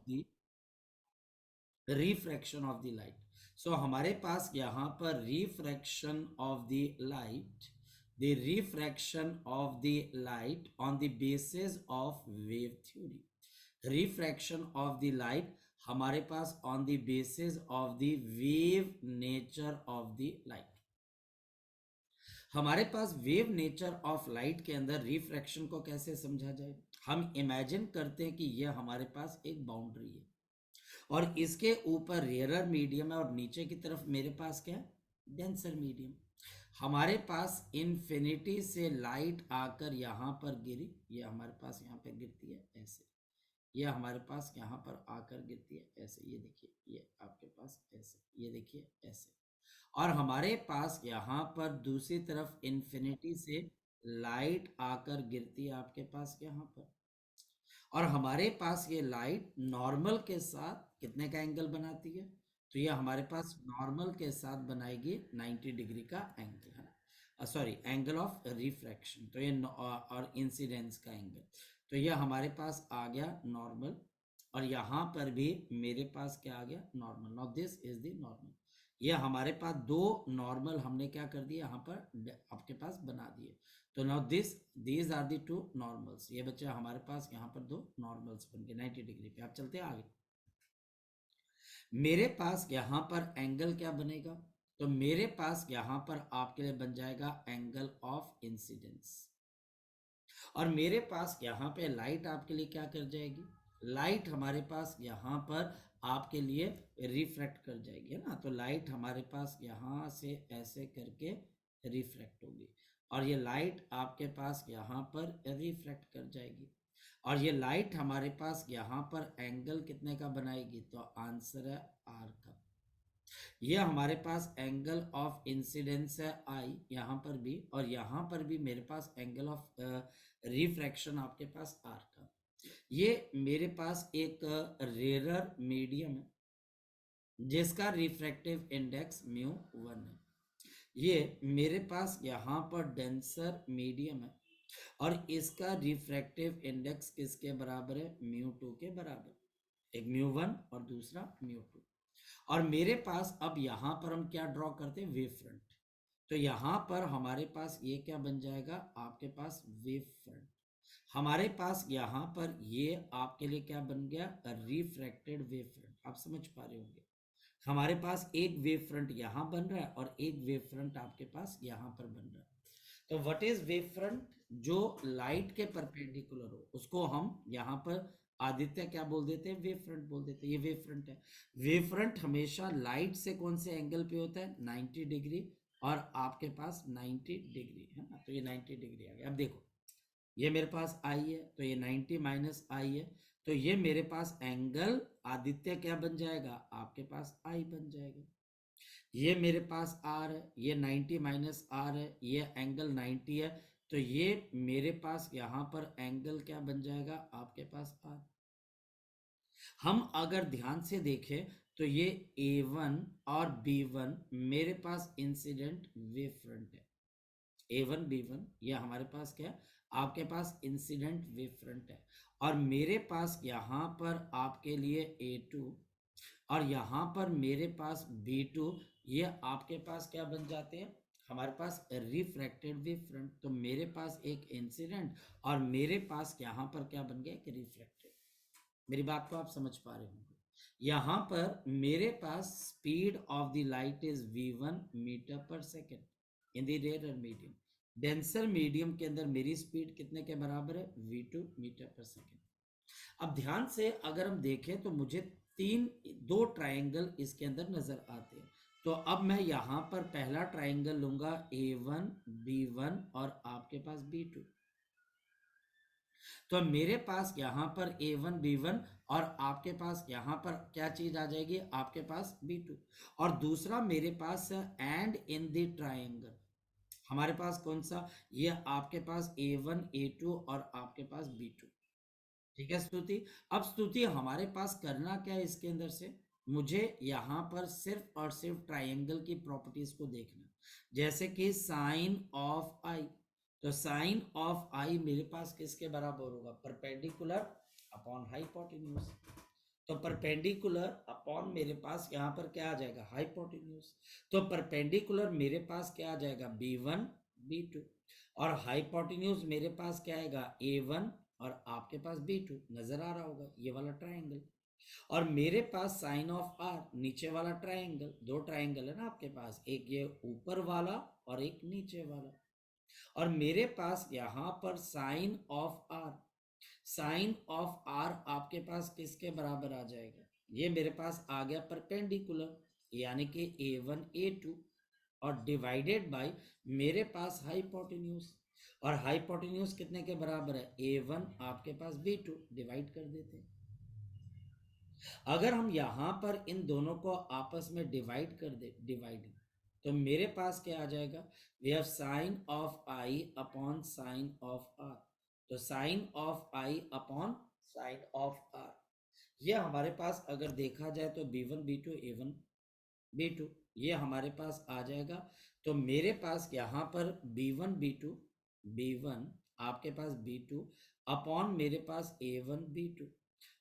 The refraction of the light. So हमारे पास यहाँ पर refraction of the light, the refraction of the light on the basis of wave theory, refraction of the light हमारे पास on the basis of the wave nature of the light. हमारे पास wave nature of light के अंदर refraction को कैसे समझा जाए। हम इमेजिन करते हैं कि यह हमारे पास एक बाउंड्री है और इसके ऊपर रेयरर मीडियम है और नीचे की तरफ मेरे पास क्या है, डेंसर मीडियम। हमारे पास इन्फिनिटी से लाइट आकर यहाँ पर गिरी, ये हमारे पास यहाँ पे गिरती है ऐसे, ये हमारे पास यहाँ पर आकर गिरती है ऐसे, ये देखिए, ये आपके पास ऐसे, ये देखिए ऐसे। और हमारे पास यहाँ पर दूसरी तरफ इन्फिनिटी से लाइट आकर गिरती है आपके पास यहाँ पर, और हमारे पास ये लाइट नॉर्मल के साथ कितने का एंगल बनाती है, तो ये हमारे पास नॉर्मल के साथ बनाएगी 90 डिग्री का एंगल, है ना, सॉरी एंगल ऑफ रिफ्रैक्शन, तो ये और इंसिडेंस का एंगल, तो ये हमारे पास आ गया नॉर्मल, और यहाँ पर भी मेरे पास क्या आ गया, normal. Now this is the normal. ये हमारे पास दो नॉर्मल हमने क्या कर दिया यहाँ पर आपके पास बना दिए। तो now these are the two normals, ये बच्चे हमारे पास यहाँ पर दो नॉर्मल्स बन गए 90 डिग्री पे। आप चलते हैं आगे। मेरे पास यहाँ पर एंगल क्या बनेगा, तो मेरे पास यहाँ पर आपके लिए बन जाएगा एंगल ऑफ इंसिडेंस, और मेरे पास यहाँ पे लाइट आपके लिए क्या कर जाएगी, लाइट हमारे पास यहाँ पर आपके लिए रिफ्रैक्ट कर जाएगी, है ना। तो लाइट हमारे पास यहाँ से ऐसे करके रिफ्रैक्ट होगी, और ये लाइट आपके पास यहाँ पर रिफ्रैक्ट कर जाएगी, और ये लाइट हमारे पास यहाँ पर एंगल कितने का बनाएगी, तो आंसर है आर का। ये हमारे पास एंगल ऑफ इंसिडेंस है आई यहाँ पर भी, और यहाँ पर भी मेरे पास एंगल ऑफ रिफ्रैक्शन आपके पास आर का। ये मेरे पास एक रेरर मीडियम है जिसका रिफ्रैक्टिव इंडेक्स म्यू 1 है। ये मेरे पास यहाँ पर डेंसर मीडियम है और इसका रिफ्रैक्टिव इंडेक्स किसके बराबर है, म्यू 2 के बराबर, एक म्यू 1 और दूसरा म्यू 2। और मेरे पास अब यहाँ पर हम क्या ड्रॉ करते हैं, वेव फ्रंट। तो यहाँ पर हमारे पास ये क्या बन जाएगा, आपके पास वेव फ्रंट। हमारे पास यहाँ पर ये आपके लिए क्या बन गया, रिफ्रैक्टेड वेव फ्रंट। आप समझ पा रहे होंगे, हमारे पास एक वेव फ्रंट यहाँ बन रहा है और एक वेव फ्रंट आपके पास यहाँ पर बन रहा है। तो व्हाट इज वेव फ्रंट, जो लाइट के परपेंडिकुलर हो उसको हम यहाँ पर आदित्य क्या बोल देते हैं, वेव फ्रंट बोल देते हैं। ये वेव फ्रंट है। वेव फ्रंट हमेशा लाइट से कौन से एंगल पे होता है, 90 डिग्री, और आपके पास 90 डिग्री है ना, तो ये 90 डिग्री आ गया। अब देखो, ये मेरे पास आई है तो ये 90 माइनस आई है, तो ये मेरे पास एंगल आदित्य क्या बन जाएगा, आपके पास आई बन जाएगा। ये मेरे पास आर है, ये 90 माइनस आर है, ये एंगल 90 है, तो ये मेरे पास यहाँ पर एंगल क्या बन जाएगा, आपके पास आर। हम अगर ध्यान से देखें तो ये A1 और B1 मेरे पास इंसिडेंट वेव फ्रंट है। A1 B1 ये हमारे पास क्या है, आपके पास इंसिडेंट वेव फ्रंट है, और मेरे पास यहाँ पर आपके लिए A2 और यहाँ पर मेरे पास B2, ये आपके पास क्या बन जाते हैं, हमारे पास रिफ्रैक्टेड वेव फ्रंट। तो मेरे पास एक इंसिडेंट और मेरे पास यहाँ पर क्या बन गया, एक रिफ्लेक्टेड। मेरी बात को आप समझ पा रहे होंगे। यहाँ पर मेरे पास speed of the light is v1 metre per second in the rare medium. Denser medium के अंदर मेरी स्पीड कितने के बराबर है, v2 मीटर पर सेकेंड। अब ध्यान से अगर हम देखें तो मुझे दो ट्रायंगल इसके अंदर नजर आते हैं। तो अब मैं यहाँ पर पहला ट्रायंगल लूंगा A1 B1 और आपके पास B2। तो मेरे पास यहाँ पर A1 B1 और आपके पास यहाँ पर क्या चीज आ जाएगी, आपके पास B2। और दूसरा मेरे पास एंड इन द ट्रायंगल, हमारे पास कौन सा, ये आपके पास A1 A2 और आपके पास B2। ठीक है स्तुति। अब स्तुति हमारे पास करना क्या है, इसके अंदर से मुझे यहाँ पर सिर्फ और सिर्फ ट्रायंगल की प्रॉपर्टीज को देखना। जैसे कि साइन ऑफ आई, तो साइन ऑफ आई मेरे पास किसके बराबर होगा, परपेंडिकुलर अपॉन हाइपोटेन्यूज। तो परपेंडिकुलर अपॉन मेरे पास यहाँ पर क्या आ जाएगा, हाइपोटेन्यूज। तो परपेंडिकुलर मेरे पास क्या आ जाएगा, B1 B2, और हाइपोटेन्यूज मेरे पास क्या आएगा, A1, और आपके पास B2 नजर आ रहा होगा ये वाला ट्राइंगल। और मेरे पास साइन ऑफ आर, नीचे वाला ट्राइंगल, दो ट्राइंगल है ना आपके पास, एक ये ऊपर वाला और एक नीचे वाला। और मेरे पास यहां पर sine of r, sine of r आपके पास किसके बराबर आ जाएगा, ये मेरे पास आ गया परपेंडिकुलर, यानी कि A1 A2, और डिवाइडेड बाय मेरे पास हाइपोटेन्यूज, और हाइपोटेन्यूज कितने के बराबर है, A1 आपके पास B2, डिवाइड कर देते हैं। अगर हम यहां पर इन दोनों को आपस में डिवाइड कर दे, डिवाइडिंग, तो मेरे पास क्या आ जाएगा, we have sine of I upon sine of R. तो sine of I upon sine of R, ये हमारे पास अगर देखा जाए तो B1 B2 A1 B2 ये हमारे पास आ जाएगा। तो मेरे पास यहाँ पर B1 B2 B1 आपके पास B2 अपॉन मेरे पास A1 B2,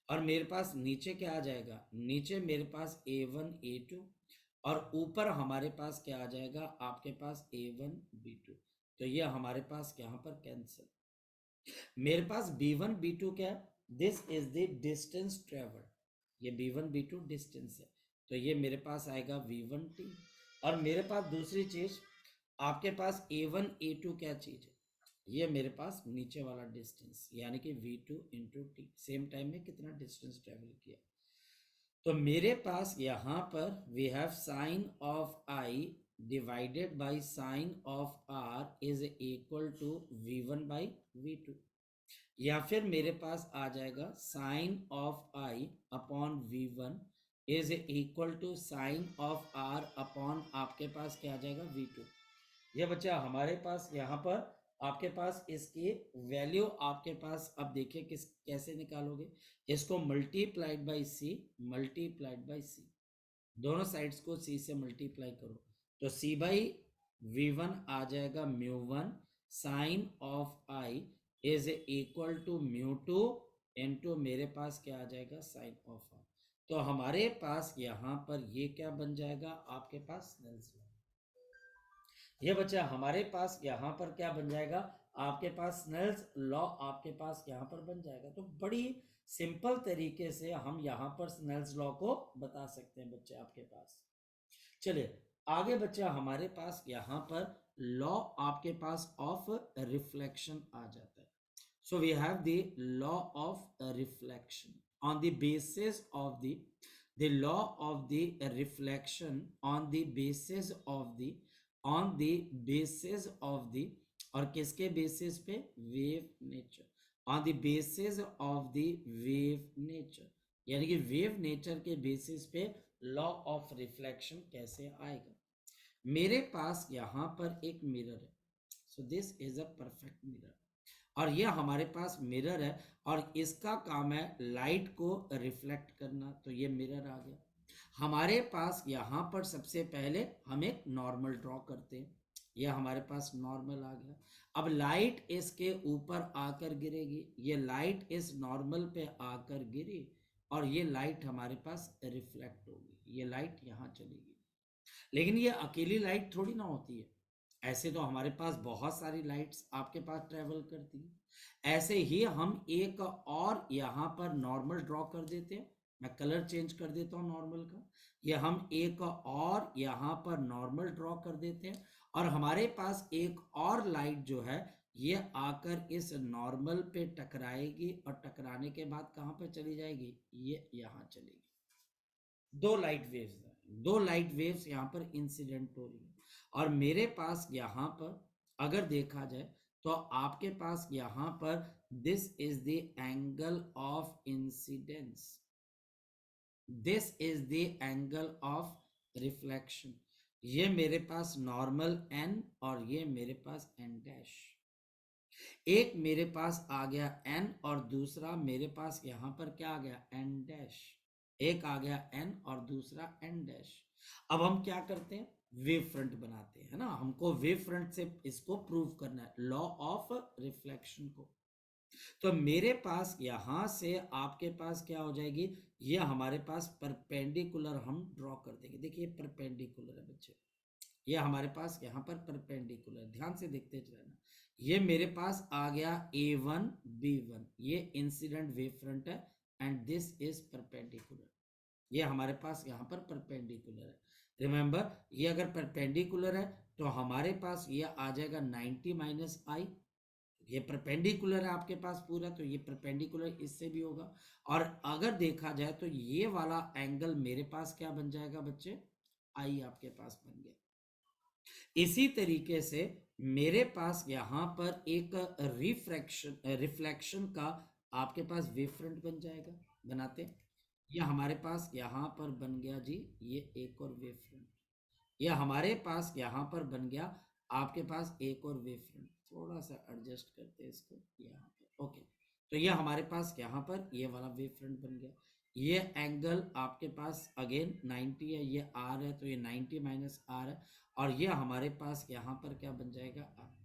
और मेरे पास नीचे क्या आ जाएगा, नीचे मेरे पास A1 A2, और ऊपर हमारे पास क्या आ जाएगा, आपके पास A1 B2। तो ये हमारे पास यहाँ पर कैंसिल। मेरे पास B1 B2 क्या है, this is the distance travel, ये B1 B2 डिस्टेंस है, तो ये मेरे पास आएगा V1T। और मेरे पास दूसरी चीज, आपके पास A1 A2 क्या चीज है, ये मेरे पास नीचे वाला डिस्टेंस, यानी कि V2 into T, same time में कितना डिस्टेंस ट्रेवल किया। तो मेरे पास यहाँ पर we have sine of i divided by sine of r is equal to V1 by V2, या फिर मेरे पास आ जाएगा sine of I upon V1 is equal to sine of r upon आपके पास क्या आ जाएगा, V2। ये बच्चा हमारे पास यहाँ पर आपके पास इसकी वैल्यू आपके पास, अब देखिए किस कैसे निकालोगे, इसको multiplied by C, multiplied by C, दोनों साइड्स को सी से मल्टीप्लाई करो, तो सी बाई V1 आ जाएगा mu one sine of I is equal to mu two into मेरे पास क्या आ जाएगा, साइन ऑफ आर। तो हमारे पास यहाँ पर ये क्या बन जाएगा, आपके पास स्नेल्स लॉ। ये बच्चा हमारे पास यहाँ पर क्या बन जाएगा, आपके पास स्नेल्स लॉ आपके पास यहाँ पर बन जाएगा। तो बड़ी सिंपल तरीके से हम यहाँ पर स्नेल्स लॉ को बता सकते हैं बच्चे आपके पास। चलिए आगे बच्चा हमारे पास यहाँ पर लॉ आपके पास ऑफ रिफ्लेक्शन आ जाता है। So we have the law of reflection on the basis of the law of the reflection on the basis of the on the basis of the, और किसके बेसिस पे, wave nature, on the basis of the wave nature, यानी कि wave nature के basis पे law of reflection कैसे आएगा। मेरे पास यहाँ पर एक मिरर है, so this is a perfect mirror, और ये हमारे पास मिरर है, और इसका काम है लाइट को रिफ्लेक्ट करना, तो ये मिरर आ गया। हमारे पास यहाँ पर सबसे पहले हम एक नॉर्मल ड्रॉ करते हैं, ये हमारे पास नॉर्मल आ गया। अब लाइट इसके ऊपर आकर गिरेगी, ये लाइट इस नॉर्मल पे आकर गिरी, और ये लाइट हमारे पास रिफ्लेक्ट होगी, ये लाइट यहाँ चलेगी। लेकिन ये अकेली लाइट थोड़ी ना होती है, ऐसे तो हमारे पास बहुत सारी लाइट्स आपके पास ट्रेवल करती हैं। ऐसे ही हम एक और यहाँ पर नॉर्मल ड्रॉ कर देते हैं, मैं कलर चेंज कर देता हूँ नॉर्मल का, ये हम एक और यहाँ पर नॉर्मल ड्रॉ कर देते हैं, और हमारे पास एक और लाइट जो है ये आकर इस नॉर्मल पे टकराएगी, और टकराने के बाद कहाँ पे चली जाएगी, ये यहाँ चलेगी। दो लाइट वेव्स, दो लाइट वेव्स यहाँ पर इंसिडेंट हो रही है, और मेरे पास यहाँ पर अगर देखा जाए तो आपके पास यहाँ पर this is the angle of incidence, this is the angle of reflection, ये मेरे पास नॉर्मल एन, और ये मेरे पास एन डैश, एक मेरे पास आ गया एन, और दूसरा मेरे पास यहाँ पर क्या आ गया, एन डैश, एक आ गया एन और दूसरा एन डैश। अब हम क्या करते हैं, वेव फ्रंट बनाते हैं, है ना, हमको वेव फ्रंट से इसको प्रूव करना है, लॉ ऑफ रिफ्लेक्शन को। तो मेरे पास यहां से आपके पास क्या हो जाएगी, ये हमारे पास परपेंडिकुलर हम ड्रॉ कर देंगे। देखिए परपेंडिकुलर है बच्चे, ये हमारे पालस यहाँ पर परपेंडिकुलर, ध्यान से देखते रहना। ये मेरे पास आ गया A1 B1, ये इंसिडेंट वेव फ्रंट है एंड दिस इज परपेंडिकुलर। ये हमारे पास यहाँ पर परपेंडिकुलर है। रिमेंबर, ये अगर परपेंडिकुलर है तो हमारे पास ये आ जाएगा 90 माइनस आई। ये परपेंडिकुलर है आपके पास पूरा, तो ये परपेंडिकुलर इससे भी होगा। और अगर देखा जाए तो ये वाला एंगल मेरे पास क्या बन जाएगा बच्चे, आई आपके पास बन गया। इसी तरीके से मेरे पास यहां पर एक रिफ्लेक्शन का आपके पास वेव फ्रंट बन जाएगा, बनाते। ये हमारे पास यहां पर बन गया जी, ये एक और वेव फ्रंट। ये हमारे पास यहां पर बन गया आपके पास एक और वेव फ्रंट। थोड़ा सा एडजस्ट करते हैं इसको यहाँ पर, ओके। तो ये हमारे पास यहाँ पर ये वाला वेव फ्रंट बन गया। ये एंगल आपके पास अगेन 90 है, ये आर है, तो ये 90 माइनस आर है। और ये हमारे पास यहाँ पर क्या बन जाएगा, आर।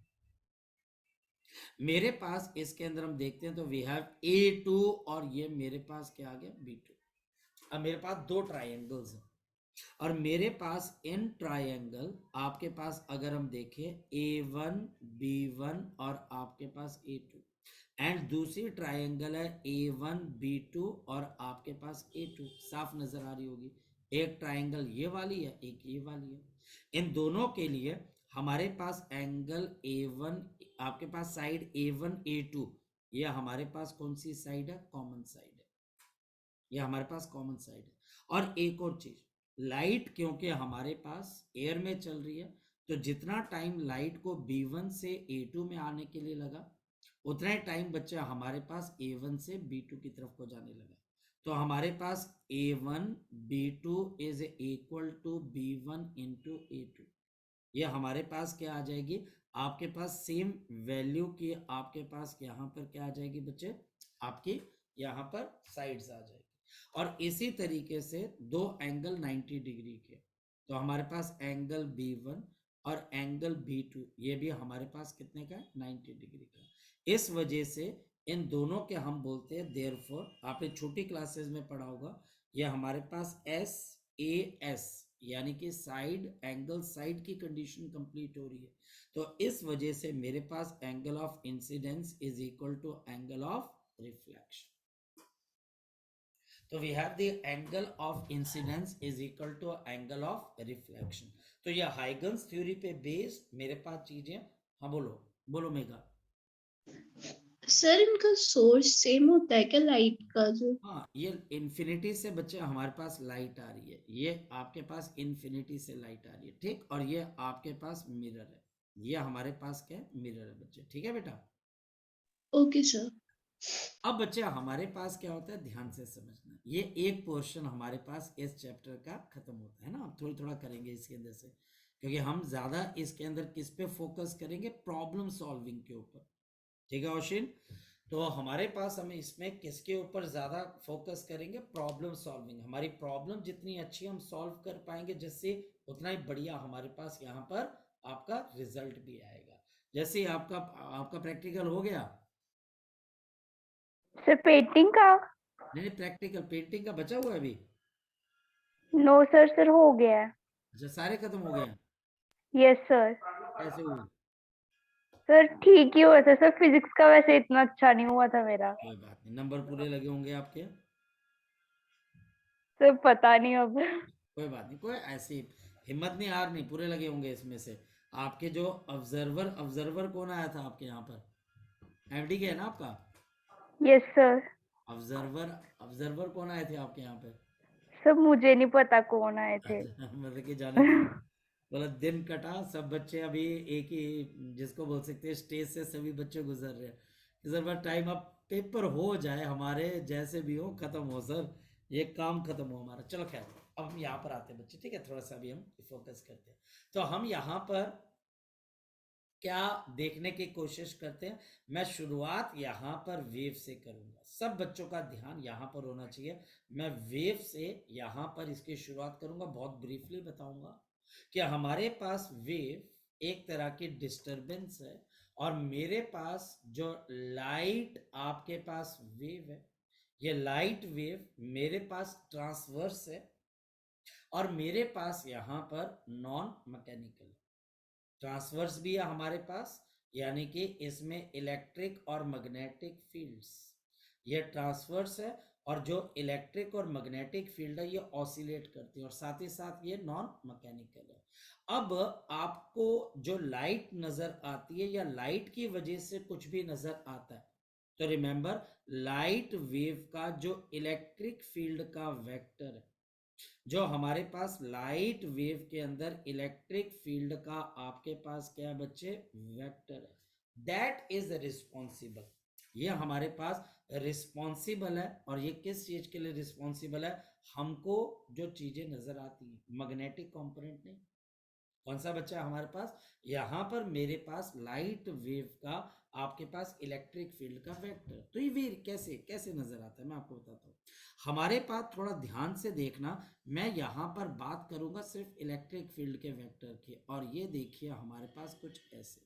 मेरे पास इसके अंदर हम देखते हैं तो वी हैव A2 और ये मेरे पास क्या आ गया, B2। अब मेरे पास दो ट्राइंगल्स हैं और मेरे पास इन ट्राइंगल आपके पास अगर हम देखें A1 B1 और आपके पास A2, एंड दूसरी ट्राइंगल है A1 B2 और आपके पास A2, साफ नजर आ रही होगी। एक ट्राइंगल ये वाली है, एक ये वाली है। इन दोनों के लिए हमारे पास एंगल A1, आपके पास साइड A1 A2, ये हमारे पास कौन सी साइड है, कॉमन साइड है। ये हमारे पास कॉमन साइड है। और एक और चीज, लाइट क्योंकि हमारे पास एयर में चल रही है, तो जितना टाइम लाइट को B1 से A2 में आने के लिए लगा, उतना ही टाइम बच्चा हमारे पास A1 से B2 की तरफ को जाने लगा। तो हमारे पास A1 B2 is equal to B1 into A2। ये हमारे पास क्या आ जाएगी, आपके पास सेम वैल्यू की आपके पास यहाँ पर क्या आ जाएगी बच्चे, आपकी यहाँ पर साइड्स आ जाएगी। और इसी तरीके से दो एंगल 90 डिग्री के, तो हमारे पास एंगल B1 और एंगल B2, ये भी हमारे पास कितने का है, 90 डिग्री का। इस वजह से इन दोनों के हम बोलते हैं देयरफॉर, आपने छोटी क्लासेस में पढ़ा होगा, ये हमारे पास SAS, यानी कि साइड एंगल, साइड की कंडीशन कंप्लीट हो रही है। तो इस वजह से मेरे पास angle of incidence is equal to angle of reflection. तो we have the angle of incidence is equal to angle of reflection. तो ये हाइगन्स थ्योरी पे बेस्ड मेरे पास चीजें। हाँ बोलो, बोलो मेगा। सर इनका सोर्स सेम होता है क्या लाइट का जो? हाँ, ये इन्फिनिटी से बच्चे हमारे पास लाइट आ रही है, ये आपके पास इन्फिनिटी से लाइट आ रही है, ठीक। और ये आपके पास मिरर है, ये हमारे पास क्या है, मिरर है बच्चे, ठीक है बेटा। Okay sir. अब बच्चे हमारे पास क्या होता है, ध्यान से समझना, ये एक पोर्शन हमारे पास इस चैप्टर का खत्म होता है ना। अब थोड़ा थोड़ा करेंगे इसके अंदर से, क्योंकि हम ज्यादा इसके अंदर किस पे फोकस करेंगे, प्रॉब्लम सॉल्विंग के ऊपर, ठीक है ओशिन। तो हमारे पास हम इसमें किसके ऊपर ज्यादा फोकस करेंगे, प्रॉब्लम सॉल्विंग। हमारी प्रॉब्लम जितनी अच्छी हम सॉल्व कर पाएंगे जिससे, उतना ही बढ़िया हमारे पास यहाँ पर आपका रिजल्ट भी आएगा। जैसे आपका आपका प्रैक्टिकल हो गया, सर पेंटिंग का? नहीं प्रैक्टिकल पेंटिंग का बचा हुआ है अभी। नो सर, सर हो गया है। अच्छा सारे खत्म हो गए हैं, यस सर। कैसे हुए। सर ठीक ही हुआ था सर, फिजिक्स का वैसे इतना अच्छा नहीं हुआ था मेरा। कोई बात नहीं, नंबर पूरे लगे होंगे आपके। सर पता नहीं अब। कोई बात नहीं, कोई ऐसी हिम्मत नहीं, हार नहीं, पूरे लगे होंगे इसमें से। आपके जो ऑब्जर्वर ऑब्जर्वर कौन आया था आपके यहाँ पर, एमडी के है ना आपका यस सर। ऑब्जर्वर, ऑब्जर्वर कौन आए थे आपके यहाँ पे। सर मुझे नहीं पता कौन आए थे। अच्छा, मतलब कि जाने दो, मतलब दिन कटा, सब बच्चे अभी एक ही, जिसको बोल सकते हैं स्टेज से सभी बच्चे गुजर रहे हैं। सर बस टाइम अब पेपर हो जाए हमारे, जैसे भी हो खत्म हो सर, ये काम खत्म हो हमारा। चलो खैर, अब हम यहाँ पर आते हैं बच्चे, ठीक है, थोड़ा सा अभी हम फोकस करते हैं। तो हम यहाँ पर क्या देखने की कोशिश करते हैं, मैं शुरुआत यहाँ पर वेव से करूंगा, सब बच्चों का ध्यान यहाँ पर होना चाहिए। मैं वेव से यहाँ पर इसकी शुरुआत करूंगा, बहुत ब्रीफली बताऊंगा कि हमारे पास वेव एक तरह की डिस्टरबेंस है, और मेरे पास जो लाइट आपके पास वेव है, ये लाइट वेव मेरे पास ट्रांसवर्स है और मेरे पास यहां पर नॉन मैकेनिकल ट्रांसवर्स भी है हमारे पास, यानी कि इसमें इलेक्ट्रिक और मैग्नेटिक फील्ड्स, ये ट्रांसवर्स है और जो इलेक्ट्रिक और मैग्नेटिक फील्ड है ये ऑसिलेट करती है और साथ ही साथ ये नॉन मैकेनिकल है। अब आपको जो लाइट नजर आती है या लाइट की वजह से कुछ भी नजर आता है, तो रिमेंबर लाइट वेव का जो इलेक्ट्रिक फील्ड का वेक्टर है, जो हमारे पास लाइट वेव के अंदर इलेक्ट्रिक फील्ड का आपके पास क्या है बच्चे, वेक्टर है, दैट इज रिस्पॉन्सिबल, ये हमारे पास रिस्पॉन्सिबल है। और ये किस चीज के लिए रिस्पॉन्सिबल है, हमको जो चीजें नजर आती हैं, मैग्नेटिक कंपोनेंट नहीं। कौन सा बच्चा हमारे पास, यहां पर मेरे पास लाइट वेव का आपके पास इलेक्ट्रिक फील्ड का वेक्टर, तो ये वेव कैसे कैसे नजर आता है मैं आपको बताता हूँ। हमारे पास थोड़ा ध्यान से देखना, मैं यहां पर बात करूंगा सिर्फ इलेक्ट्रिक फील्ड के वेक्टर की, और ये देखिए हमारे पास कुछ ऐसे,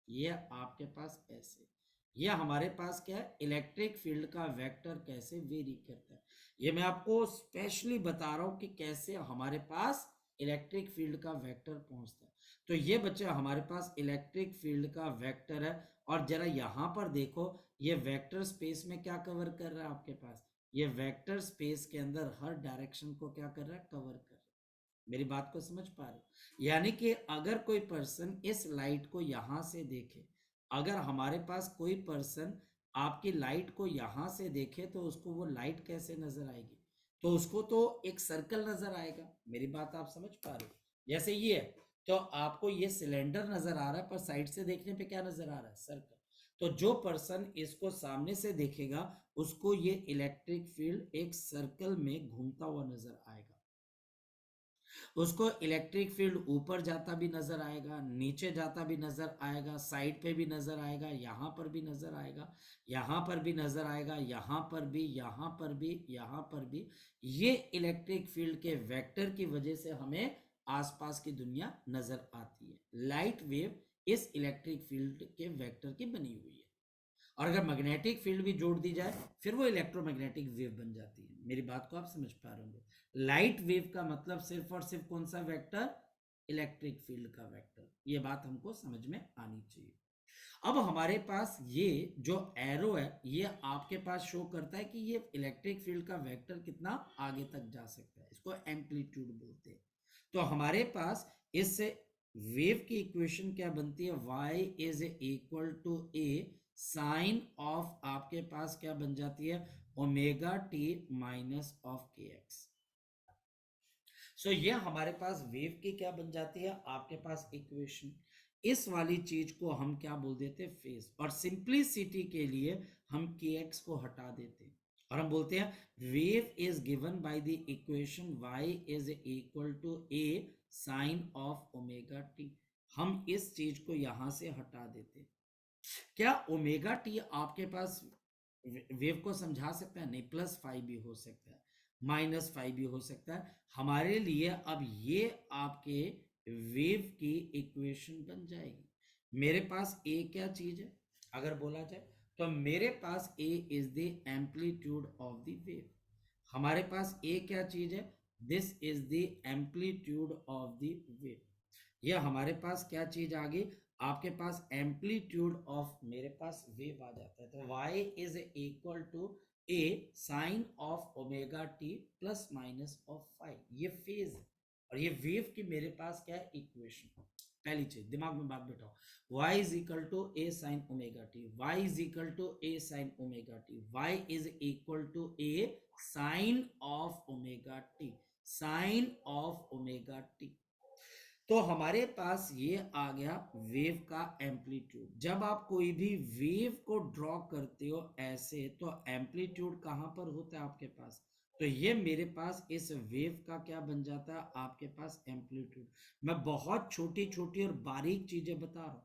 ये आपके पास ऐसे, ये हमारे पास क्या है, इलेक्ट्रिक फील्ड का वेक्टर कैसे वेरी करता है, ये मैं आपको स्पेशली बता रहा हूं कि कैसे हमारे पास इलेक्ट्रिक फील्ड का वेक्टर पहुंचता है। तो ये बच्चा हमारे पास इलेक्ट्रिक फील्ड का वेक्टर है, और जरा यहां पर देखो ये वेक्टर स्पेस में क्या कवर कर रहा है आपके पास, ये वेक्टर स्पेस के अंदर हर डायरेक्शन को क्या कर रहा है, कवर कर रहा है। मेरी बात को समझ पा रहे हो, यानी कि अगर कोई पर्सन इस लाइट को यहां से देखे, अगर हमारे पास कोई पर्सन आपकी लाइट को यहां से देखे तो उसको वो लाइट कैसे नजर आएगी, तो उसको तो एक सर्कल नजर आएगा। मेरी बात आप समझ पा रहे हो, जैसे ये है तो आपको ये सिलेंडर नजर आ रहा है, पर साइड से देखने पे क्या नजर आ रहा है, सर्कल। तो जो पर्सन इसको सामने से देखेगा उसको ये इलेक्ट्रिक फील्ड एक सर्कल में घूमता हुआ नजर आएगा, उसको इलेक्ट्रिक फील्ड ऊपर जाता भी नजर आएगा, नीचे जाता भी नजर आएगा, साइड पे भी नजर आएगा, यहां पर भी नजर आएगा, यहां पर भी नजर आएगा, यहां पर भी, यहां पर भी, यहां पर भी। ये इलेक्ट्रिक फील्ड के वेक्टर की वजह से हमें आसपास की दुनिया नजर आती है। लाइट वेव इस इलेक्ट्रिक फील्ड के वेक्टर की बनी हुई है, और अगर मैग्नेटिक फील्ड भी जोड़ दी जाए फिर वो इलेक्ट्रोमैग्नेटिक वेव बन जाती है। मेरी बात को आप समझ पा रहे होंगे, लाइट वेव का मतलब सिर्फ और सिर्फ कौन सा वेक्टर, इलेक्ट्रिक फील्ड का वेक्टर, ये बात हमको समझ में आनी चाहिए। अब हमारे पास ये जो एरो है ये आपके पास शो करता है कि ये इलेक्ट्रिक फील्ड का वेक्टर कितना आगे तक जा सकता है, इसको एम्पलीट्यूड बोलते हैं। तो हमारे पास इस वेव की इक्वेशन क्या बनती है, y is equal to a sine of आपके पास क्या बन जाती है, omega t minus of k x. So ये हमारे पास वेव की क्या बन जाती है आपके पास इक्वेशन। इस वाली चीज को हम क्या बोल देते हैं, फेज, और सिंप्लिसिटी के लिए हम के एक्स को हटा देते हैं और हम बोलते हैं wave is given by the equation y is equal to a sine of omega t. हम इस चीज को यहां से हटा देते हैं। क्या ओमेगा टी आपके पास वेव को समझा सकता है, नहीं, प्लस फाइव भी हो सकता है, माइनस फाइव भी हो सकता है हमारे लिए। अब ये आपके वेव की इक्वेशन बन जाएगी। मेरे पास ए क्या चीज है अगर बोला जाए, तो मेरे पास A is the amplitude of the wave. हमारे पास ए क्या चीज है, this is the amplitude of the wave. ये हमारे पास क्या चीज आ गई, आपके पास एम्पलीट्यूड ऑफ मेरे पास वेव आ जाता है। तो y is equal to a sine of omega T plus minus of five, ये फेज है और ये वेव की मेरे पास क्या है, इक्वेशन। पहली चीज दिमाग में बात बैठाओ, y is equal to a sine omega t, y is equal to a sine omega t, y is equal to a sine of omega t, sine of omega t. तो हमारे पास ये आ गया वेव का एम्पलीट्यूड। जब आप कोई भी wave को ड्रॉ करते हो ऐसे, तो एम्पलीट्यूड कहां पर होता है आपके पास, तो ये मेरे पास इस वेव का क्या बन जाता है आपके पास, एम्पलीट्यूड। मैं बहुत छोटी छोटी और बारीक चीजें बता रहा हूं,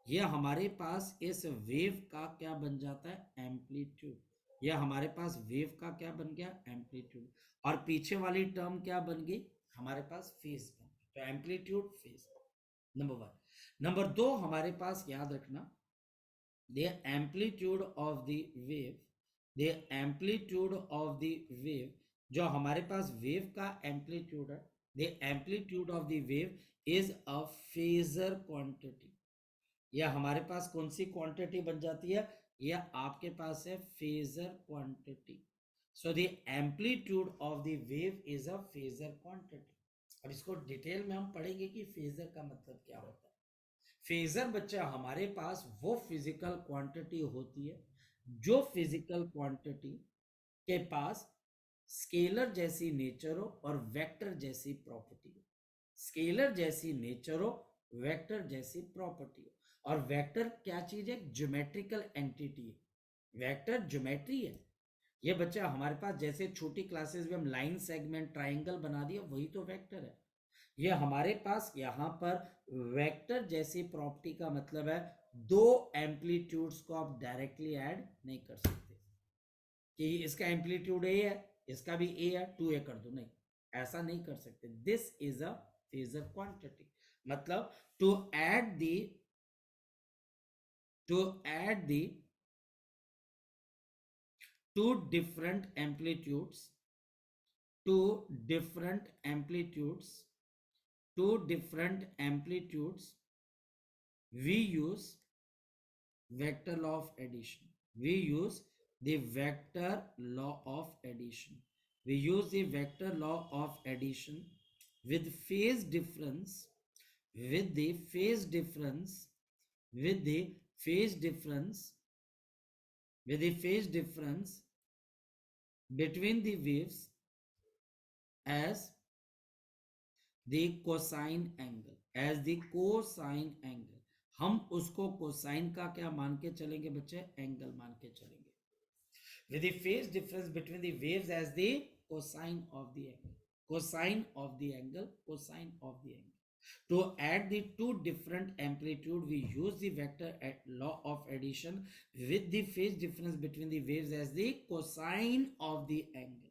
ये हमारे पास इस वेव का क्या बन जाता है, एम्पलीट्यूड। यह हमारे पास वेव का क्या बन गया, एम्पलीट्यूड, और पीछे वाली टर्म क्या बन गई हमारे पास, फेज बन गई। तो amplitude phase, number one. Number दो, हमारे पास याद रखना the amplitude of the wave, जो हमारे पास वेव का एम्पलीट्यूड है, the amplitude of the wave is a phasor quantity. यह हमारे पास कौन सी क्वांटिटी बन जाती है? यह आपके पास है phasor quantity. So the amplitude of the wave is a phasor quantity. अब इसको डिटेल में हम पढ़ेंगे कि फेजर का मतलब क्या होता है. फेजर बच्चा हमारे पास वो फिजिकल क्वांटिटी होती है जो फिजिकल क्वांटिटी के पास स्केलर जैसी नेचर हो और वेक्टर जैसी प्रॉपर्टी हो. स्केलर जैसी नेचर हो, वेक्टर जैसी प्रॉपर्टी हो. और वेक्टर क्या चीज है? ज्योमेट्रिकल एंटिटी है. वेक्टर ज्योमेट्री है. ये बच्चा हमारे पास जैसे छोटी क्लासेस में हम लाइन सेगमेंट ट्राइंगल बना दिया, वही तो वेक्टर है. ये हमारे पास यहाँ पर वेक्टर जैसी प्रॉपर्टी का मतलब है दो एम्पलीट्यूड्स को आप डायरेक्टली ऐड नहीं कर सकते कि इसका एम्पलीट्यूड ए है, इसका भी ए है, 2a कर दो. नहीं, ऐसा नहीं कर सकते. This is a phasor quantity. मतलब to add the two different amplitudes we use vector law of addition. We use the vector law of addition. With phase difference with the phase difference between the waves as the cosine angle. हम उसको cosine का क्या मान के चलेंगे बच्चे? Angle मान के चलेंगे. with the phase difference between the waves as the cosine of the angle. To add the two different amplitude, we use the vector law of addition with the phase difference between the waves as the cosine of the angle.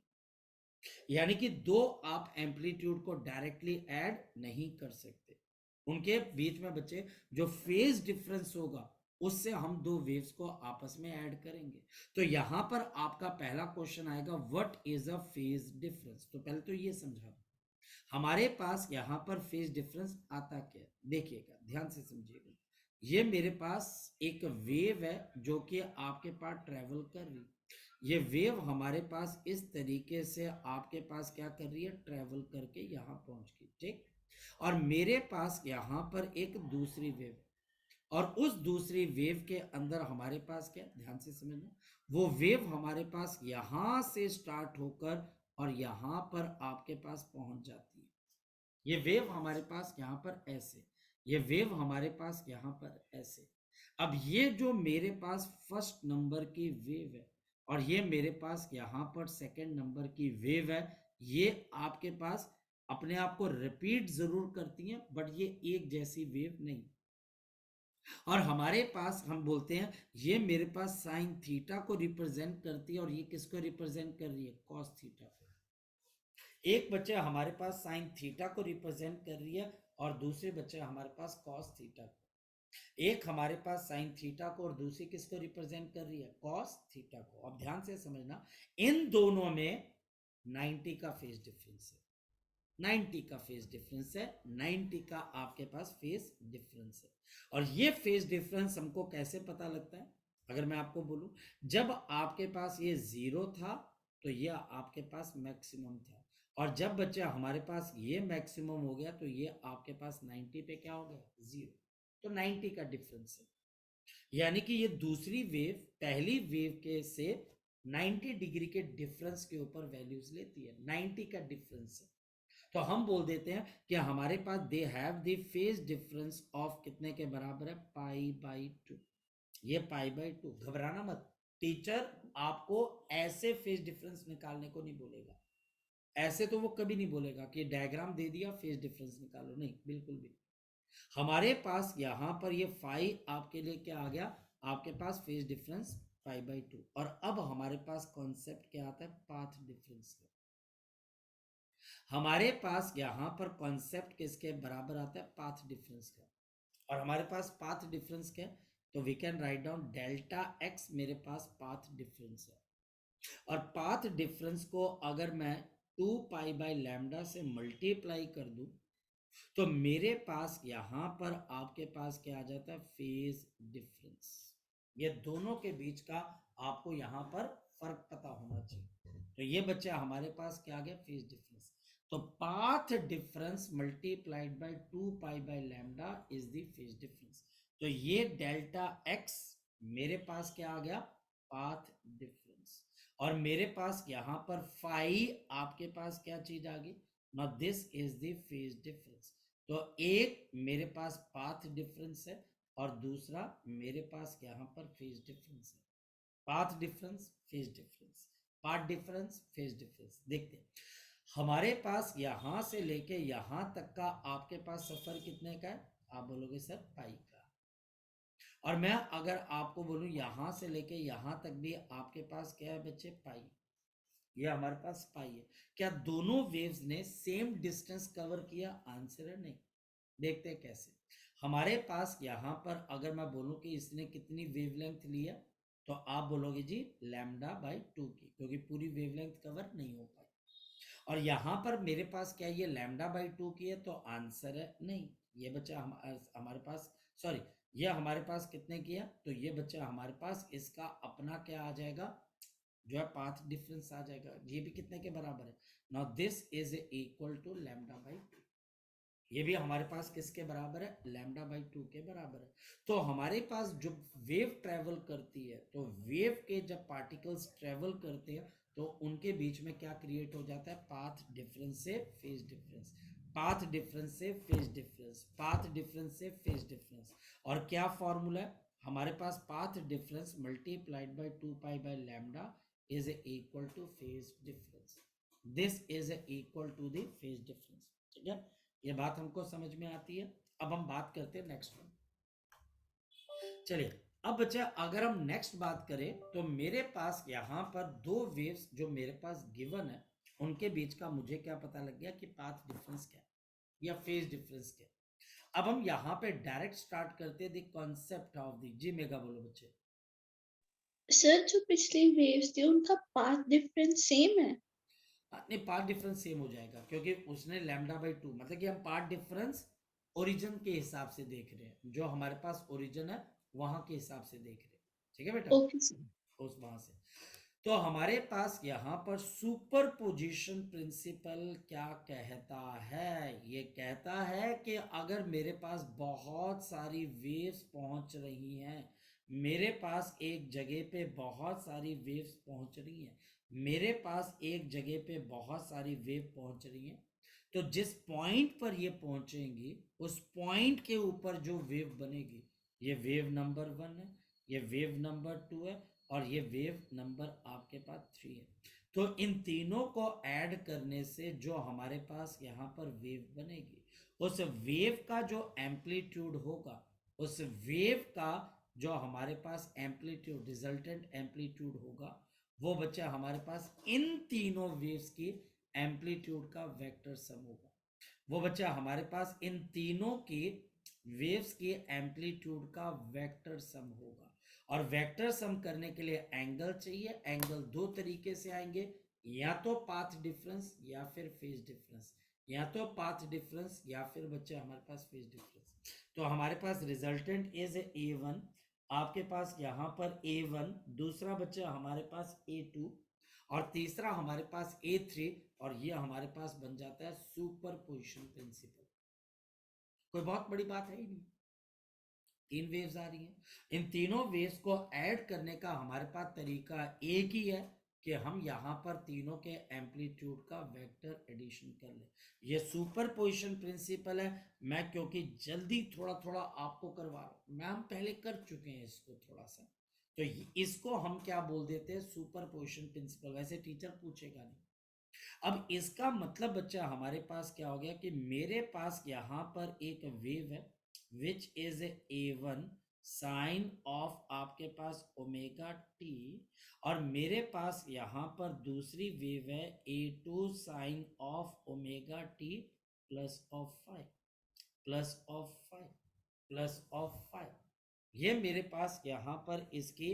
यानी कि दो आप amplitude को directly add नहीं कर सकते. उनके बीच में बच्चे जो फेज डिफरेंस होगा उससे हम दो वेव्स को आपस में ऐड करेंगे. तो यहां पर आपका पहला क्वेश्चन आएगा, what is a phase difference. तो पहले तो ये समझा, हमारे पास यहां पर फेज डिफरेंस आता क्या? देखिएगा, ध्यान से समझिएगा. ये मेरे पास एक वेव है जो कि आपके पास ट्रेवल कर रही. ये वेव हमारे पास इस तरीके से आपके पास क्या कर रही है? ट्रेवल करके यहां पहुंच गई. ठीक. और मेरे पास यहां पर एक दूसरी वेव, और उस दूसरी वेव के अंदर हमारे पास क्या? ध्यान से समझना, वो वेव हमारे पास यहां से स्टार्ट होकर और यहां पर आपके पास पहुंच जाती है. ये वेव हमारे पास यहां पर ऐसे, ये वेव हमारे पास यहां पर ऐसे. अब ये जो मेरे पास फर्स्ट नंबर की वेव है और ये मेरे पास यहां पर सेकंड नंबर की वेव है, ये आपके पास अपने आप को रिपीट जरूर करती हैं, बट ये एक जैसी वेव नहीं. और हमारे पास हम बोलते हैं ये मेरे पास साइन थीटा को रिप्रेजेंट करती है और ये किसको रिप्रेजेंट कर रही है? कॉस थीटा को. एक बच्चे हमारे पास साइन थीटा को रिप्रेजेंट कर रही है और दूसरे बच्चे हमारे पास कॉस थीटा को. एक हमारे पास साइन थीटा को और दूसरी किसको रिप्रेजेंट कर रही है? कॉस थीटा को. अब ध्यान से समझना, इन दोनों में 90 का फेज डिफरेंस है. 90 का फेज डिफरेंस है. 90 का आपके पास फेज डिफरेंस है. और ये फेज डिफरेंस हमको कैसे पता लगता है? अगर मैं आपको बोलूं, जब आपके पास ये 0 था तो ये आपके पास मैक्सिमम था, और जब बच्चे हमारे पास ये मैक्सिमम हो गया तो ये आपके पास 90 पे क्या हो गया? 0. तो 90 का डिफरेंस है. यानी कि ये दूसरी वेव पहली वेव के से 90 डिग्री के डिफरेंस के ऊपर वैल्यूज लेती है. 90 का डिफरेंस है. तो हम बोल देते हैं कि हमारे पास they have the phase difference of कितने के बराबर है? π/2. ये π/2. घबराना मत, टीचर आपको ऐसे फेज डिफरेंस निकालने को नहीं बोलेगा. ऐसे तो वो कभी नहीं बोलेगा कि डायग्राम दे दिया फेज डिफरेंस निकालो. नहीं, बिल्कुल भी. हमारे पास यहां पर ये फाई आपके लिए क्या आ गया? आपके पास फेज डिफरेंस π/2. और अब हमारे पास कॉन्सेप्ट क्या आता है? पाथ डिफरेंस का. हमारे पास यहां पर कॉन्सेप्ट किसके बराबर आता है? पाथ डिफरेंस का. और हमारे पास पाथ डिफरेंस क्या? तो we can write down delta x मेरे पास पाथ डिफरेंस है, और पाथ डिफरेंस को अगर मैं 2π/λ से मल्टीप्लाई कर दूं तो मेरे पास यहां पर आपके पास क्या आ जाता है, फेज डिफरेंस। ये दोनों के बीच का आपको यहां पर फर्क पता होना चाहिए। तो ये बच्चा हमारे पास क्या आ गया, फेज डिफरेंस। तो path difference multiplied by 2π/λ is the phase difference. तो ये डेल्टा एक्स मेरे पास क्या आ गया, पाथ डिफरेंस। और मेरे पास यहां पर फाई आपके पास क्या चीज आ गई, now this is the phase difference. तो एक मेरे पास पाथ डिफरेंस है और दूसरा मेरे पास यहां पर फेज डिफरेंस है। Path difference, phase difference, path difference, phase difference. देखते हैं हमारे पास यहां से लेके यहां तक का आपके पास सफर कितने का है, आप बोलोगे सर पाई का। और मैं अगर आपको बोलूं यहां से लेके यहां तक भी आपके पास क्या है बच्चे, पाई। ये हमारे पास पाई है। क्या दोनों वेव्स ने सेम डिस्टेंस कवर किया, आंसर है नहीं। देखते हैं कैसे। हमारे पास यहां पर अगर मैं बोलूं कि इसने कितनी वेवलेंथ लिया, तो आप बोलोगे जी λ/2 की, क्योंकि पूरी वेवलेंथ कवर नहीं हो पाई। और यहां पर मेरे पास क्या ये λ/2 की है, तो आंसर है नहीं। ये बच्चा हमारे पास, सॉरी, ये हमारे पास कितने किया, तो ये बच्चा हमारे पास इसका अपना क्या आ जाएगा, जो है पाथ डिफरेंस आ जाएगा। ये भी कितने के बराबर है, now this is equal to λ/2। ये भी हमारे पास किसके बराबर है, λ/2 के बराबर है। तो हमारे पास जब वेव ट्रेवल करती है, तो वेव के जब पार्टिकल्स ट्रेवल करते हैं तो उनके बीच में क्या क्रिएट हो जाता है, पाथ डिफरेंस से फेज डिफरेंस, पाथ डिफरेंस से फेज डिफरेंस, पाथ डिफरेंस से फेज डिफरेंस। और क्या फॉर्मूला है हमारे पास, path difference multiplied by 2π/λ is equal to phase difference. This is equal to the phase difference. ठीक है, ये बात हमको समझ में आती है। अब हम बात करते हैं नेक्स्ट वन। चलिए अब बच्चा अगर हम नेक्स्ट बात करें, तो मेरे पास यहां पर दो वेव्स जो मेरे पास गिवन है, उनके बीच का मुझे क्या पता लग गया कि पाथ डिफरेंस क्या है या फेज डिफरेंस क्या है। अब हम यहां पे डायरेक्ट स्टार्ट करते हैं द कॉन्सेप्ट ऑफ द, जी मेगा बोलो बच्चे। सर जो पिछली वेव्स थी उनका पाथ डिफरेंस सेम है। नहीं, पार्ट डिफरेंस सेम हो जाएगा, क्योंकि उसने λ/2, मतलब कि हम पार्ट डिफरेंस ओरिजिन के हिसाब से देख रहे हैं, जो हमारे पास ओरिजिन है वहां के हिसाब से देख रहे हैं। ठीक है बेटा, ओके सर। उस वहां से। तो हमारे पास यहां पर सुपर पोजिशन प्रिंसिपल क्या कहता है, ये कहता है कि अगर मेरे पास बहुत सारी वेव्स पहुंच रही हैं, मेरे पास एक जगह पे बहुत सारी वेव्स पहुंच रही हैं, मेरे पास एक जगह पे बहुत सारी वेव पहुंच रही हैं, तो जिस पॉइंट पर ये पहुंचेंगी उस पॉइंट के ऊपर जो वेव बनेगी, ये वेव नंबर 1 है, ये वेव नंबर 2 है, और ये वेव नंबर आपके पास 3 है। तो इन तीनों को ऐड करने से जो हमारे पास यहाँ पर वेव बनेगी, उस वेव का जो एम्पलीट्यूड होगा, उस वेव का जो हमारे पास एम्पलीट्यूड, रिजल्टेंट एम्पलीट्यूड होगा, वो बच्चा हमारे पास इन तीनों वेव्स की एम्पलीट्यूड का वेक्टर सम होगा। वो बच्चा हमारे पास इन तीनों की वेव्स की एम्पलीट्यूड का वेक्टर सम होगा। और वेक्टर सम करने के लिए एंगल चाहिए। एंगल दो तरीके से आएंगे, या तो पाथ डिफरेंस या फिर फेज डिफरेंस, या तो पाथ डिफरेंस या फिर बच्चे हमारे पास फेज डिफरेंस। तो हमारे पास रिजल्टेंट इज A1, आपके पास यहां पर A1, दूसरा बच्चा हमारे पास A2, और तीसरा हमारे पास A3, और ये हमारे पास बन जाता है सुपर पोजिशन प्रिंसिपल। कोई बहुत बड़ी बात है ही नहीं, तीन वेव्स आ रही हैं, इन तीनों वेव्स को ऐड करने का हमारे पास तरीका एक ही है कि हम यहाँ पर तीनों के एम्पलीट्यूड का वेक्टर एडिशन कर लें। ये सुपर पोजिशन प्रिंसिपल है। मैं क्योंकि जल्दी थोड़ा थोड़ा आपको करवा रहा हूँ, मैम पहले कर चुके हैं इसको थोड़ा सा, तो इसको हम क्या बोल देते हैं, सुपर पोजिशन प्रिंसिपल। वैसे टीचर पूछेगा नहीं। अब इसका मतलब बच्चा हमारे पास क्या हो गया कि मेरे पास यहां पर एक वेव है which is A1 sine of आपके पास ओमेगा टी, और मेरे पास यहां पर दूसरी वेव है A2 sine of omega T plus of 5, plus of 5, plus of 5। ये मेरे पास यहाँ पर इसकी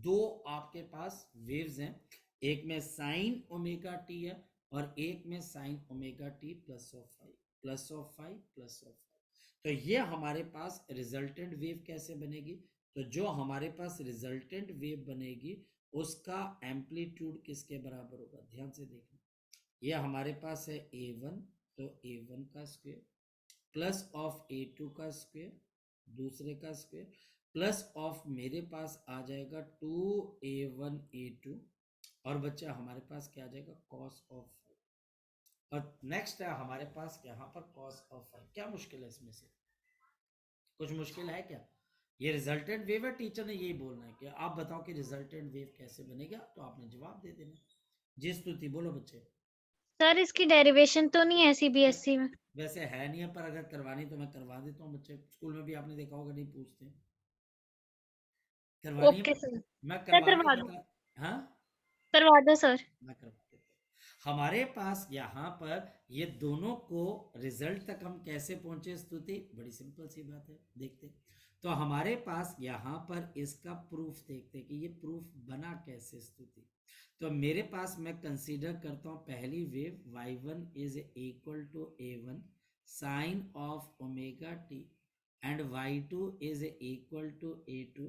दो आपके पास वेव्स हैं, एक में साइन ओमेगा टी है और एक में sign omega T plus of five plus of five plus of five. तो ये हमारे पास रिजल्टेंट वेव कैसे बनेगी? तो जो हमारे पास रिजल्टेंट वेव बनेगी उसका एम्पलीट्यूड किसके बराबर होगा? ध्यान से देखना, ये हमारे पास है a1, तो a1 का स्क्वायर प्लस ऑफ a2 का स्क्वायर दूसरे का स्क्वायर प्लस ऑफ मेरे पास आ जाएगा 2a1 a2 और बच्चा हमारे पास क्या आ जाएगा? Cos of five. और नेक्स्ट है हमारे पास यहाँ पर कॉस ऑफ फाइव। क्या मुश्किल है इसमें से? कुछ मुश्किल है क्या? ये रिजल्टेंट वेव है, टीचर ने यही बोलना है कि आप बताओ कि रिजल्टेंट वेव कैसे बनेगा, तो आपने जवाब दे देना। जी स्तुति, बोलो बच्चे। सर इसकी डेरिवेशन तो नहीं है सीबीएसई में? वैसे है नहीं है, पर अगर करवानी तो मैं करवा देता हूँ बच्चे। स्कूल में भी आपने देखा होगा, नहीं पूछते। करवानी है, ओके सर। मैं सर करवा के करवा दो, बता। हाँ, करवा दो सर। मैं करवा देता हूँ। हमारे पास यहाँ पर ये दोनों को रिजल्ट तक हम कैसे पहुंचे स्तुति? बड़ी सिंपल सी बात है, देखते। तो हमारे पास यहाँ पर इसका प्रूफ देखते कि ये प्रूफ बना कैसे स्तुति। तो मेरे पास मैं कंसीडर करता हूँ पहली wave y1 is equal to a1 sine of omega T and y2 is equal to a2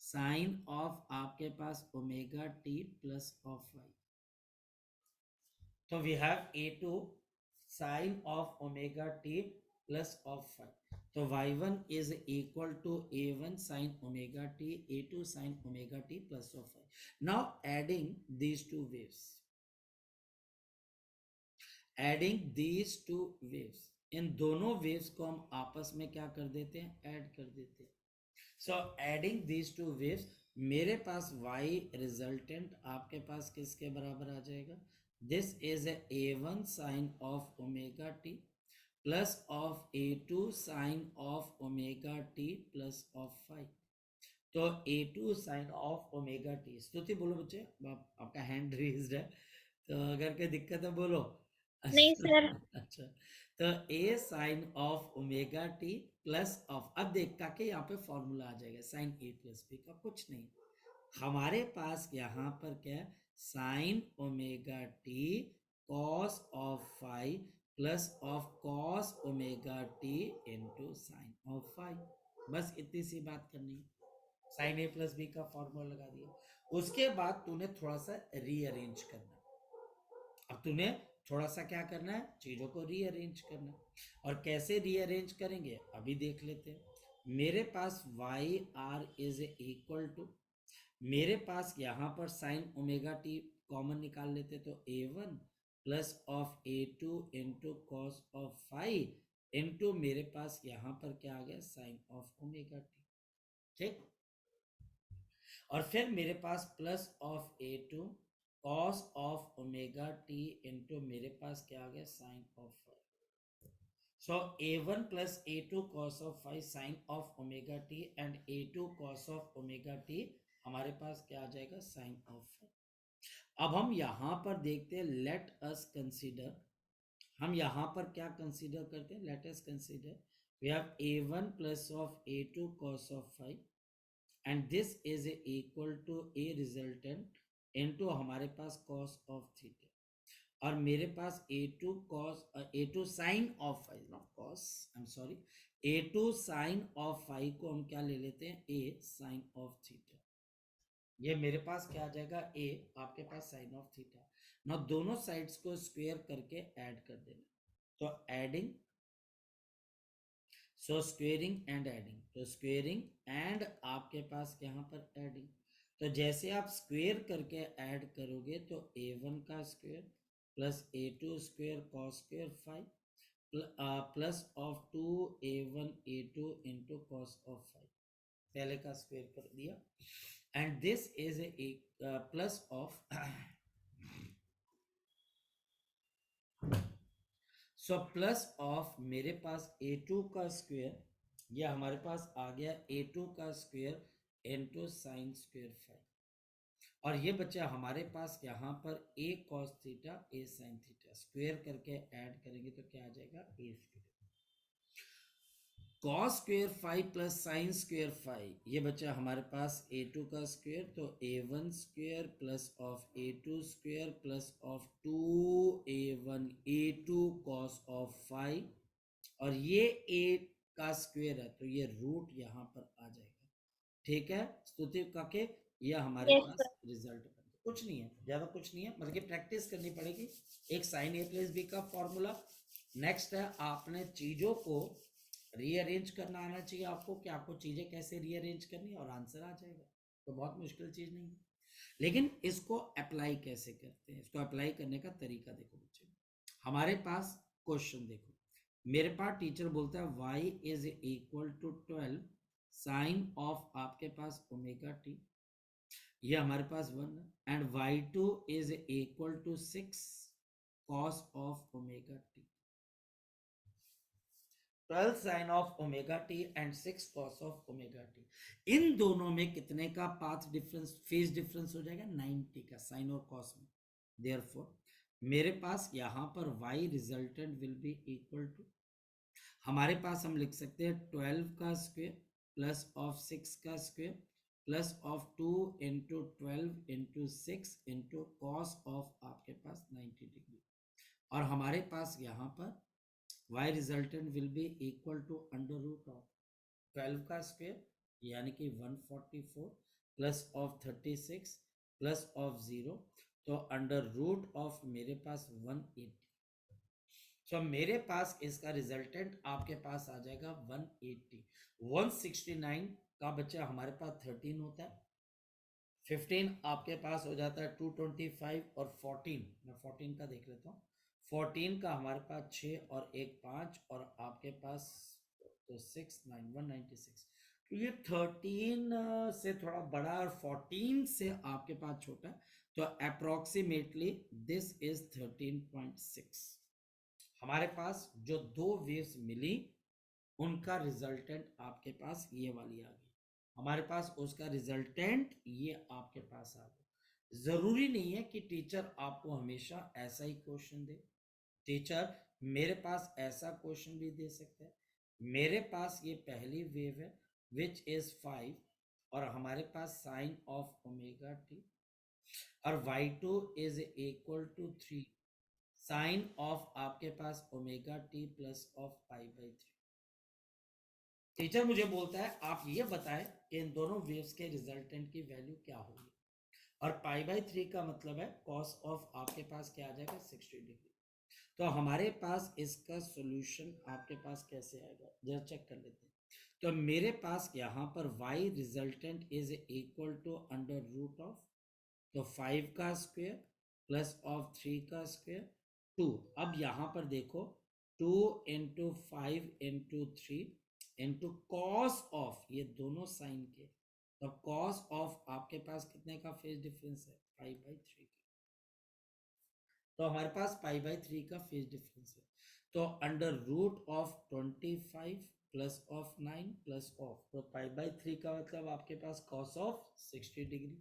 sine of आपके पास omega T plus of y। तो we have a2 sine of omega T plus of five. तो y1 is equal to a1 sine omega T a2 sine omega T plus of five. Now adding these two waves, adding these two waves, इन दोनों waves को हम आपस में क्या कर देते हैं? ऐड कर देते हैं। So adding these two waves, मेरे पास y रिजल्टेंट आपके पास किसके बराबर आ जाएगा? This is a1 sine of omega T plus of a2 sine of omega T plus of five. तो a2 sine of omega T, स्तुति बोलो बच्चे, आपका हैंड रेज्ड है, तो अगर कोई दिक्कत है बोलो। नहीं सर। अच्छा, तो a sine of omega T plus of, अब देख काके यहाँ पे फॉर्मूला आ जाएगा साइन a प्लस बी का, कुछ नहीं। हमारे पास यहाँ पर क्या है? Sign omega T cos of five plus of cos omega T into sine of five. बस इतनी सी बात करनी है, साइन ए प्लस बी का फॉर्मूला लगा दिया। उसके बाद तूने थोड़ा सा रीअरेंज करना। अब तूने थोड़ा सा क्या करना है? चीजों को रीअरेंज करना। और कैसे रीअरेंज करेंगे अभी देख लेते हैं। मेरे पास Y R is equal to, मेरे पास यहाँ पर साइन ओमेगा टी कॉमन निकाल लेते तो a1 plus of a2 into cos of five into मेरे पास यहाँ पर क्या आ गया? Sine of omega T. ठीक, और फिर मेरे पास plus of a2 cos of omega T into मेरे पास क्या आ गया? Sine of five. So a1 प्लस a2 cos of phi sin of omega t and a2 cos of omega t हमारे पास क्या आ जाएगा? Sine of five. अब हम यहां पर देखते हैं, लेट अस कंसीडर, हम यहां पर क्या कंसीडर करते हैं? Let us consider we have a1 plus of a2 cos of phi and this is equal to a resultant into हमारे पास cos of थीटा, और मेरे पास a2 cos a2 sine of five, not cos, I am sorry, a2 sine of five को हम क्या ले लेते हैं? a sine of theta. ये मेरे पास क्या आ जाएगा? a, आपके पास साइन ऑफ थीटा। ना दोनों साइड्स को स्क्वायर करके ऐड कर देना, तो adding, so squaring and adding, तो स्क्वेयरिंग एंड आपके पास यहाँ पर एडिंग। तो जैसे आप स्क्वेयर करके ऐड करोगे तो a1 का square plus a2 square cos square five plus of 2a1 a2 into cos of five, पहले का स्क्वेयर कर दिया, and this is a plus of so plus of मेरे पास a2 का स्क्वेयर, ये हमारे पास आ गया a2 का square into sine square five, और ये बच्चा हमारे पास यहाँ पर a cos theta a sin theta, square करके ऐड करेंगे तो क्या आ जाएगा? a square. Cos square 5 plus sine square 5, ये बचा हमारे पास a2 का स्क्वेयर, तो a1 square plus of a2 square plus of 2a1 a2 cos of 5, और ये a का स्क्वेयर है तो ये रूट यहाँ पर आ जाएगा। ठीक है स्तुति काके, ये हमारे Yes, पास रिजल्ट बन गया। कुछ नहीं है, ज्यादा कुछ नहीं है, मतलब कि प्रैक्टिस करनी पड़ेगी। एक साइन a प्लस बी का फॉर्मूला। नेक्स्ट है आपने चीजों को रीअरेंज करना आना चाहिए आपको, कि आपको चीजें कैसे रीअरेंज करनी, और आंसर आ जाएगा। तो बहुत मुश्किल चीज नहीं है, लेकिन इसको अप्लाई कैसे करते हैं, इसको अप्लाई करने का तरीका देखो बच्चे। हमारे पास क्वेश्चन देखो, मेरे पास टीचर बोलता है y is equal to 12 sine of आपके पास ओमेगा टी, ये हमारे पास 1 है, and y2 is equal to 6 cos of omega T. 12 sine of omega T and 6 cos of omega T, इन दोनों में कितने का पाथ डिफरेंस, फेज डिफरेंस हो जाएगा? 90 का, साइन और कॉस में। देयरफॉर मेरे पास यहां पर y resultant will be equal to, हमारे पास हम लिख सकते हैं 12 का स्क्वायर प्लस ऑफ 6 का square plus of 2 into 12 into 6 into cos of आपके पास 90 डिग्री, और हमारे पास यहाँ पर y resultant will be equal to under root of 12 का स्क्वायर यानी कि 144 प्लस ऑफ 36 प्लस ऑफ 0, तो अंडर रूट ऑफ मेरे पास 180। तो मेरे पास इसका रिजल्टेंट आपके पास आ जाएगा 180। 169 का बच्चा हमारे पास 13 होता है, 15 आपके पास हो जाता है 225, और 14, मैं 14 का देख लेता हूँ, 14 का हमारे पास 6 और एक 5, और आपके पास तो 6 9 196, तो ये 13 से थोड़ा बड़ा और 14 से आपके पास छोटा है, तो अप्रोक्सीमेटली दिस इज 13.6। हमारे पास जो दो वेव्स मिली उनका रिजल्टेंट आपके पास ये वाली आ गई, हमारे पास उसका रिजल्टेंट ये आपके पास आ गया। जरूरी नहीं है कि टीचर आपको हमेशा ऐसा ही क्वेश्चन दे, टीचर मेरे पास ऐसा क्वेश्चन भी दे सकता है। मेरे पास ये पहली वेव है विच इज 5, और हमारे पास साइन ऑफ ओमेगा टी, और y2 is equal to 3 sine of आपके पास omega T plus of π/3। Teacher मुझे बोलता है आप ये बताएं कि इन दोनों वेव्स के रिजल्टेंट की वैल्यू क्या होगी, और π/3 का मतलब है कॉस ऑफ आपके पास क्या आ जाएगा 60 डिग्री। तो हमारे पास इसका सॉल्यूशन आपके पास कैसे आएगा जरा चेक कर लेते हैं। तो मेरे पास यहाँ पर y resultant is equal to under root of, तो 5 का स्क्वायर प्लस ऑफ 3 का स्क्वायर 2। अब यहाँ पर देखो 2 into 5 into 3 into cos of, ये दोनों साइन के, तो कॉस ऑफ आपके पास कितने का फेज डिफरेंस है? π/3 का, तो हमारे पास π/3 का फेज डिफरेंस है, तो under root of 25 plus of 9 plus of, तो π/3 का मतलब आपके पास कॉस ऑफ 60 डिग्री।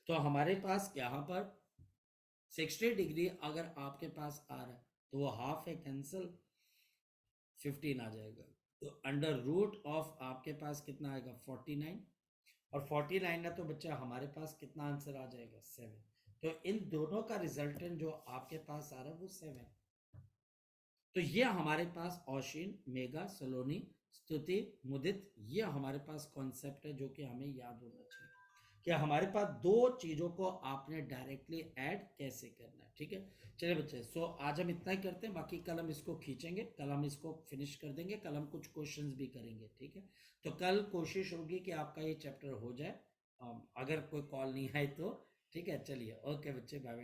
तो हमारे पास यहाँ पर 60 डिग्री अगर आपके पास आ रहा है तो वो हाफ है, कैंसिल, 15 आ जाएगा, तो अंडर रूट ऑफ आपके पास कितना आएगा 49, और 49 है तो बच्चा हमारे पास कितना आंसर आ जाएगा 7। तो इन दोनों का रिजल्टेंट जो आपके पास आ रहा है वो 7। तो ये हमारे पास ऑशिन, मेगा, सलोनी, स्तुति, मुदित, ये हमारे पास कॉन्सेप्ट है जो कि हमें याद होना चाहिए कि हमारे पास दो चीजों को आपने डायरेक्टली ऐड कैसे करना है। ठीक है चलिए बच्चे, सो आज हम इतना ही करते हैं, बाकी कल हम इसको खींचेंगे, कल हम इसको फिनिश कर देंगे, कल हम कुछ क्वेश्चंस भी करेंगे। ठीक है, तो कल कोशिश होगी कि आपका ये चैप्टर हो जाए, अगर कोई कॉल नहीं आए तो। ठीक है चलिए, ओके बच्चे, बाय बाय।